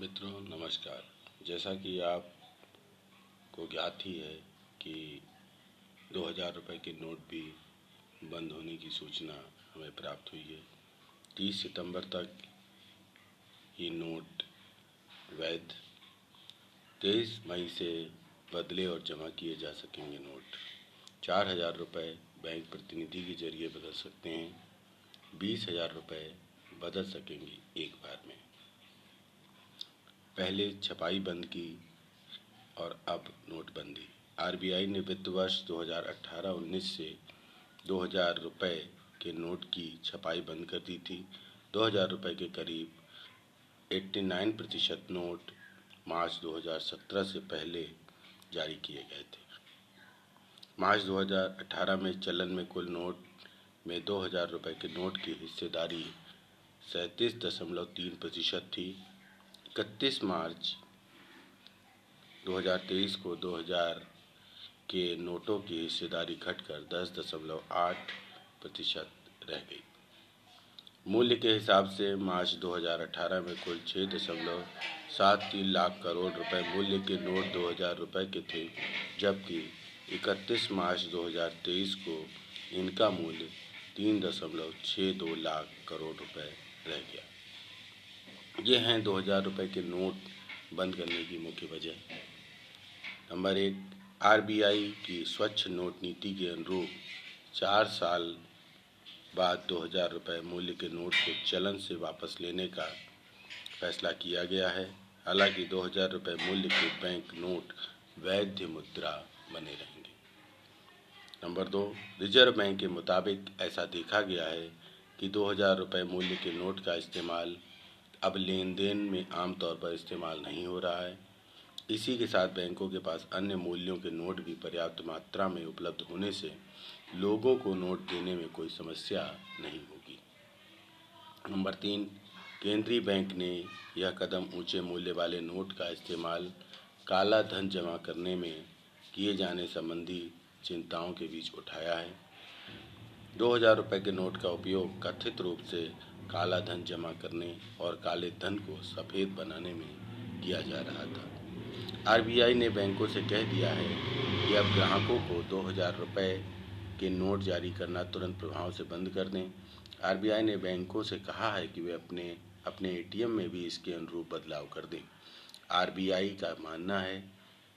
मित्रों नमस्कार। जैसा कि आपको ज्ञात ही है कि 2000 रुपये के नोट भी बंद होने की सूचना हमें प्राप्त हुई है। 30 सितंबर तक ये नोट वैध, 23 मई से बदले और जमा किए जा सकेंगे नोट। 4000 रुपये बैंक प्रतिनिधि के जरिए बदल सकते हैं। 20,000 रुपये बदल सकेंगे एक बार में। पहले छपाई बंद की और अब नोटबंदी। आरबीआई ने वित्त वर्ष 2018-19 से 2000 रुपये के नोट की छपाई बंद कर दी थी। 2000 रुपये के करीब 89% नोट मार्च 2017 से पहले जारी किए गए थे। मार्च 2018 में चलन में कुल नोट में 2000 रुपये के नोट की हिस्सेदारी 37.3% थी। 31 मार्च 2023 को 2000 के नोटों की हिस्सेदारी घटकर 10.8% रह गई। मूल्य के हिसाब से मार्च 2018 में कुल 6.73 लाख करोड़ रुपए मूल्य के नोट 2000 रुपये के थे, जबकि 31 मार्च 2023 को इनका मूल्य 3.62 लाख करोड़ रुपए रह गया। ये हैं 2000 रुपये के नोट बंद करने की मुख्य वजह। नंबर 1, आरबीआई की स्वच्छ नोट नीति के अनुरूप 4 साल बाद 2000 रुपये मूल्य के नोट को चलन से वापस लेने का फैसला किया गया है। हालांकि 2000 रुपये मूल्य के बैंक नोट वैध मुद्रा बने रहेंगे। नंबर 2, रिजर्व बैंक के मुताबिक ऐसा देखा गया है कि 2000 रुपये मूल्य के नोट का इस्तेमाल अब लेन देन में आमतौर पर इस्तेमाल नहीं हो रहा है। इसी के साथ बैंकों के पास अन्य मूल्यों के नोट भी पर्याप्त मात्रा में उपलब्ध होने से लोगों को नोट देने में कोई समस्या नहीं होगी। नंबर 3, केंद्रीय बैंक ने यह कदम ऊंचे मूल्य वाले नोट का इस्तेमाल काला धन जमा करने में किए जाने संबंधी चिंताओं के बीच उठाया है। 2000 रुपये के नोट का उपयोग कथित रूप से काला धन जमा करने और काले धन को सफ़ेद बनाने में किया जा रहा था। आरबीआई ने बैंकों से कह दिया है कि अब ग्राहकों को 2000 रुपये के नोट जारी करना तुरंत प्रभाव से बंद कर दें। आरबीआई ने बैंकों से कहा है कि वे अपने एटीएम में भी इसके अनुरूप बदलाव कर दें। आरबीआई का मानना है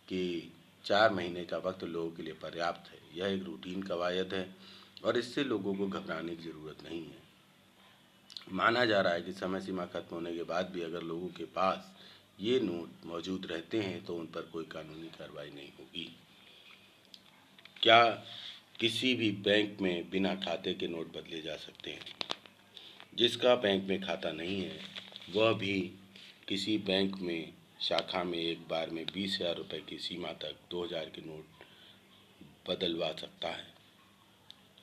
कि 4 महीने का वक्त लोगों के लिए पर्याप्त है। यह एक रूटीन कवायद है और इससे लोगों को घबराने की ज़रूरत नहीं है। माना जा रहा है कि समय सीमा खत्म होने के बाद भी अगर लोगों के पास ये नोट मौजूद रहते हैं तो उन पर कोई कानूनी कार्रवाई नहीं होगी। क्या किसी भी बैंक में बिना खाते के नोट बदले जा सकते हैं? जिसका बैंक में खाता नहीं है वह भी किसी बैंक में शाखा में एक बार में 20,000 रुपये की सीमा तक 2000 के नोट बदलवा सकता है।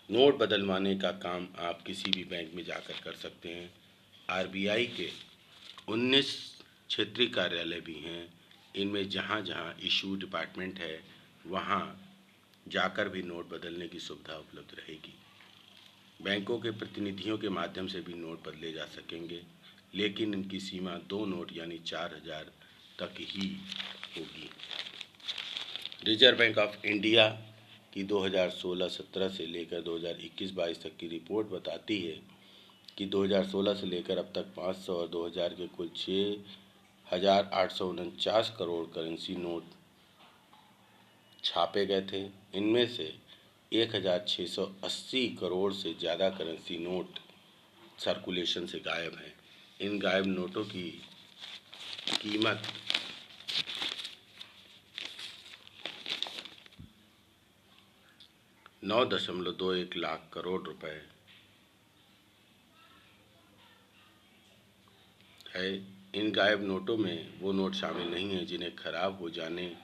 नोट बदलवाने का काम आप किसी भी बैंक में जाकर कर सकते हैं। आरबीआई के 19 क्षेत्रीय कार्यालय भी हैं। इनमें जहाँ जहाँ इशू डिपार्टमेंट है वहाँ जाकर भी नोट बदलने की सुविधा उपलब्ध रहेगी। बैंकों के प्रतिनिधियों के माध्यम से भी नोट बदले जा सकेंगे, लेकिन इनकी सीमा 2 नोट यानी 4000 तक ही होगी। रिजर्व बैंक ऑफ इंडिया की 2016-17 से लेकर 2021-22 तक की रिपोर्ट बताती है कि 2016 से लेकर अब तक 500 और 2000 के कुल 6,849 करोड़ करेंसी नोट छापे गए थे। इनमें से 1,680 करोड़ से ज़्यादा करेंसी नोट सर्कुलेशन से गायब हैं। इन गायब नोटों की कीमत 9.21 लाख करोड़ रुपए है। इन गायब नोटों में वो नोट शामिल नहीं हैं जिन्हें खराब हो जाने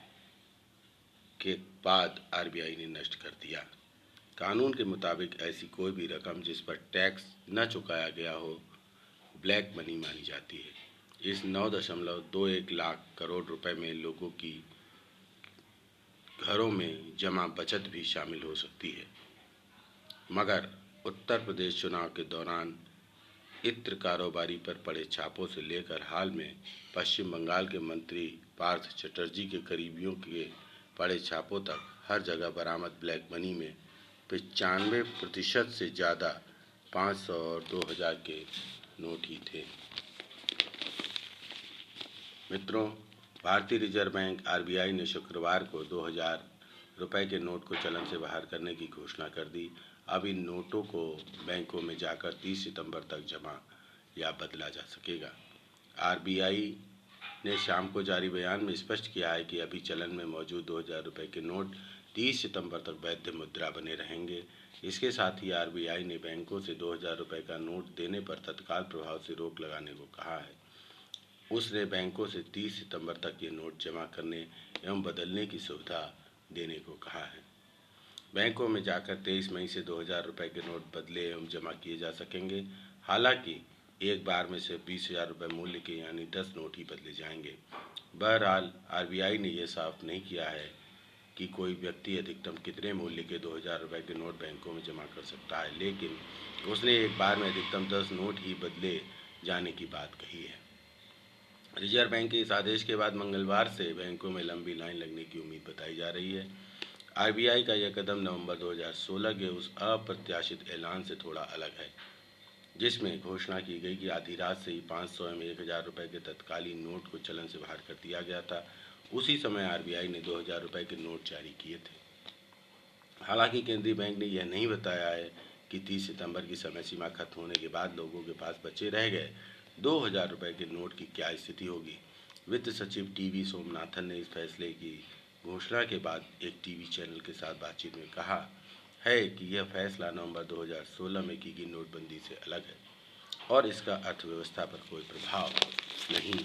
के बाद आरबीआई ने नष्ट कर दिया। कानून के मुताबिक ऐसी कोई भी रकम जिस पर टैक्स न चुकाया गया हो ब्लैक मनी मानी जाती है। इस 9.21 लाख करोड़ रुपए में लोगों की घरों में जमा बचत भी शामिल हो सकती है, मगर उत्तर प्रदेश चुनाव के दौरान इत्र कारोबारी पर पड़े छापों से लेकर हाल में पश्चिम बंगाल के मंत्री पार्थ चटर्जी के करीबियों के पड़े छापों तक हर जगह बरामद ब्लैक मनी में 95% से ज़्यादा 500 और 2000 के नोट ही थे। मित्रों, भारतीय रिजर्व बैंक आरबीआई ने शुक्रवार को 2000 रुपए के नोट को चलन से बाहर करने की घोषणा कर दी। अब इन नोटों को बैंकों में जाकर 30 सितंबर तक जमा या बदला जा सकेगा। आरबीआई ने शाम को जारी बयान में स्पष्ट किया है कि अभी चलन में मौजूद 2000 रुपए के नोट 30 सितंबर तक वैध मुद्रा बने रहेंगे। इसके साथ ही आरबीआई ने बैंकों से 2000 रुपए का नोट देने पर तत्काल प्रभाव से रोक लगाने को कहा है। उसने बैंकों से 30 सितंबर तक ये नोट जमा करने एवं बदलने की सुविधा देने को कहा है। बैंकों में जाकर 23 मई से 2000 रुपए के नोट बदले एवं जमा किए जा सकेंगे। हालांकि एक बार में सिर्फ 20,000 रुपये मूल्य के यानी 10 नोट ही बदले जाएंगे। बहरहाल आरबीआई ने यह साफ नहीं किया है कि कोई व्यक्ति अधिकतम कितने मूल्य के 2000 रुपये के नोट बैंकों में जमा कर सकता है, लेकिन उसने एक बार में अधिकतम 10 नोट ही बदले जाने की बात कही है। रिजर्व बैंक के इस आदेश के बाद मंगलवार से बैंकों में लंबी लाइन लगने की उम्मीद बताई जा रही है। आरबीआई का यह कदम नवंबर 2016 के उस अप्रत्याशित ऐलान से थोड़ा अलग है, जिसमें घोषणा की गई कि आधी रात से ही 500 एवं 1000 रुपये के तत्कालीन नोट को चलन से बाहर कर दिया गया था। उसी समय आरबीआई ने 2000 रुपये के नोट जारी किए थे। हालांकि केंद्रीय बैंक ने यह नहीं बताया है कि 30 सितंबर की समय सीमा खत्म होने के बाद लोगों के पास बचे रह गए 2000 रुपये के नोट की क्या स्थिति होगी। वित्त सचिव टीवी सोमनाथन ने इस फैसले की घोषणा के बाद एक टीवी चैनल के साथ बातचीत में कहा है कि यह फैसला नवंबर 2016 में की गई नोटबंदी से अलग है और इसका अर्थव्यवस्था पर कोई प्रभाव नहीं